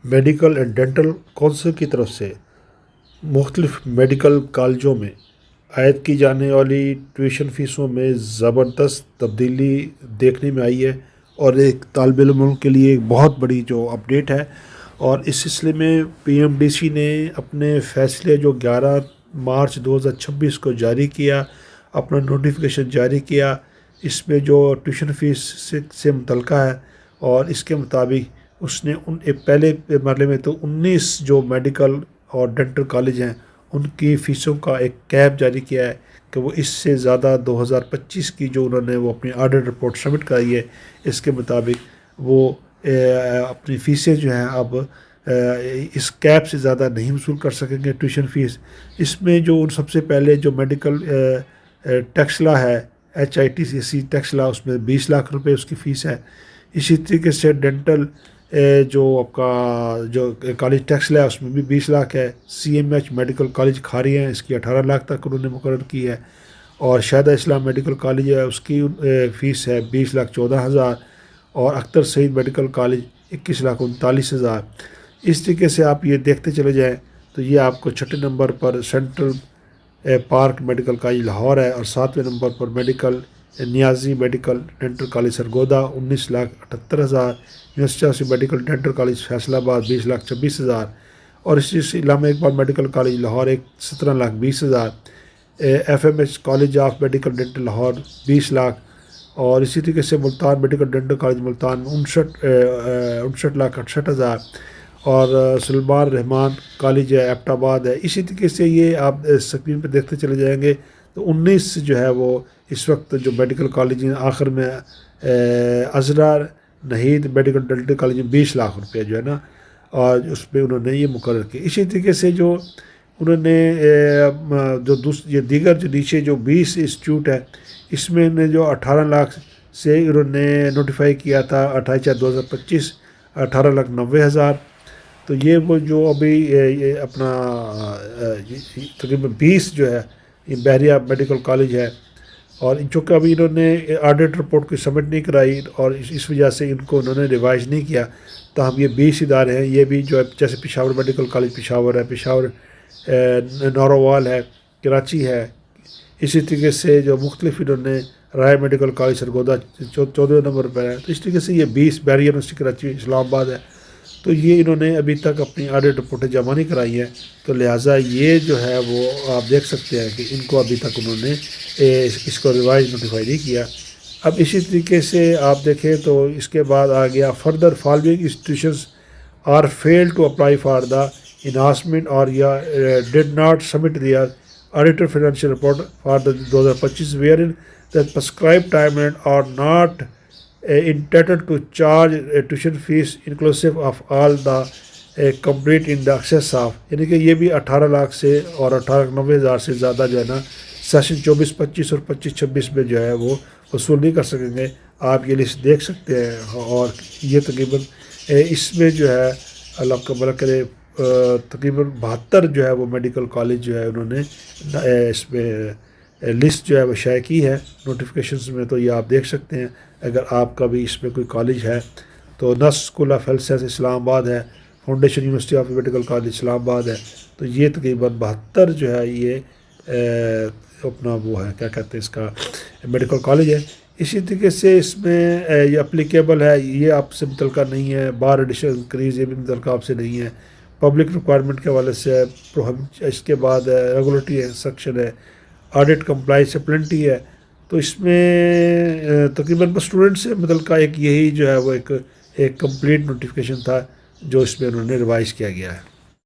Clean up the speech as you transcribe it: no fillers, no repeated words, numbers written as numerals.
Medical and dental council کی طرف سے مختلف میڈیکل کالجوں میں عائد کی جانے والی ٹیوشن فیسوں میں زبردست تبدیلی دیکھنے میں آئی ہے، اور ایک طالب علموں کے لیے ایک بہت بڑی جو اپڈیٹ ہے۔ اور اس سلسلے میں پی ایم ڈی سی نے اپنے فیصلے جو 11 مارچ 2026 کو جاری کیا، اپنا نوٹیفیکیشن جاری کیا، اس میں جو ٹیوشن فیس سے متعلقہ ہے، اور اس کے مطابق اس نے پہلے مرحلے میں تو 19 جو میڈیکل اور ڈینٹل کالج ہیں ان کی فیسوں کا ایک کیپ جاری کیا ہے کہ وہ اس سے زیادہ 2025 کی جو انہوں نے وہ اپنی آڈٹ رپورٹ سبمٹ کرائی ہے، اس کے مطابق وہ اپنی فیسیں جو ہیں اب اس کیپ سے زیادہ نہیں وصول کر سکیں گے ٹیوشن فیس۔ اس میں جو سب سے پہلے جو میڈیکل ٹیکسلا ہے، HITC ٹیکسلا، اس میں 20 لاکھ روپے اس کی فیس ہے۔ اسی طریقے سے ڈینٹل جو آپ کا جو کالج ٹیکسلا ہے اس میں بھی 20 لاکھ ہے۔ CMH میڈیکل کالج کھاری ہیں، اس کی 18 لاکھ تک انہوں نے مقرر کی ہے، اور شہدہ اسلام میڈیکل کالج ہے اس کی فیس ہے 20,14,000، اور اختر سعید میڈیکل کالج 21,39,000۔ اس طریقے سے آپ یہ دیکھتے چلے جائیں تو یہ آپ کو 6 نمبر پر central park medical college Lahore ہے، اور 7ویں نمبر پر medical Niazi medical dental college Sargodha 19,78,000، university of medical dental college Faisalabad 20,26,000، اور اسی سے Allama Iqbal medical college Lahore 17,20,000، FMH college of medical dental Lahore 20 lakh, اور اسی طریقے سے Multan medical dental college Multan 59,68,000، اور سلمان رحمان کالج ہے ایبٹ آباد ہے۔ اسی طریقے سے یہ آپ اسکرین پہ دیکھتے چلے جائیں گے تو 19 جو ہے وہ اس وقت جو میڈیکل کالج ہیں، آخر میں ازرار نہید میڈیکل ڈینٹل کالج میں 20 لاکھ روپے جو ہے نا، اور اس پہ انہوں نے یہ مقرر کی۔ اسی طریقے سے جو انہوں نے یہ دیگر جو نیچے جو 20 انسٹیٹیوٹ ہے، اس میں نے جو 18 لاکھ سے انہوں نے نوٹیفائی کیا تھا 28/4/2025 18,90,000، تو یہ وہ جو ابھی یہ اپنا تقریباً 20 جو ہے یہ بحریہ میڈیکل کالج ہے، اور چونکہ ابھی انہوں نے آڈٹ رپورٹ کو سبمٹ نہیں کرائی اور اس وجہ سے ان کو انہوں نے ریوائز نہیں کیا، تاہم یہ 20 ادارے ہیں، یہ بھی جو ہے جیسے پشاور میڈیکل کالج پشاور ہے، پشاور نوروال ہے، کراچی ہے، اسی طریقے سے جو مختلف انہوں نے رائے میڈیکل کالج سرگودا 14 نمبر پر ہے، تو اس طریقے سے یہ 20 بحریہ یونیورسٹی کراچی اسلام آباد ہے، تو یہ انہوں نے ابھی تک اپنی آڈٹ رپورٹیں جمع نہیں کرائی ہیں، تو لہٰذا یہ جو ہے وہ آپ دیکھ سکتے ہیں کہ ان کو ابھی تک انہوں نے اس کو ریوائز نوٹیفائی نہیں کیا۔ اب اسی طریقے سے آپ دیکھیں تو اس کے بعد آ گیا further following institutions are fail to apply for the enhancement اور یا did not submit their auditor financial report for the 2025 where in that prescribed time and are not entitled to charge a tuition fees inclusive of all the complete in the excess of، یعنی کہ یہ بھی 18 لاکھ سے اور 18,90,000 سے زیادہ جو ہے نا سیشن 24-25 اور 25-26 میں جو ہے وہ وصول نہیں کر سکیں گے۔ آپ یہ لسٹ دیکھ سکتے ہیں، اور یہ تقریباً اس میں جو ہے اللہ کا بھلا کرے تقریباً 72 جو ہے وہ میڈیکل کالج جو ہے انہوں نے اس میں لسٹ جو ہے وہ شائع کی ہے نوٹیفیکیشنز میں، تو یہ آپ دیکھ سکتے ہیں۔ اگر آپ کا بھی اس میں کوئی کالج ہے تو نس school of health science Islamabad ہے، foundation university of medical college Islamabad ہے، تو یہ تقریباً 72 جو ہے یہ اپنا وہ ہے کیا کہتے ہیں اس کا میڈیکل کالج ہے۔ اسی طریقے سے اس میں یہ اپلیکیبل ہے، یہ آپ سے متعلقہ نہیں ہے، بار ایڈیشن انکریز یہ بھی متعلقہ آپ سے نہیں ہے، پبلک ریکوائرمنٹ کے حوالے سے ہے، اس کے بعد ریگولیٹری سیکشن ہے، آڈٹ کمپلائنس سے پلنٹی ہے، تو اس میں تقریباً بس اسٹوڈنٹ سے متعلقہ ایک یہی جو ہے وہ ایک کمپلیٹ نوٹیفیکیشن تھا جو اس میں انہوں نے ریوائز کیا گیا ہے۔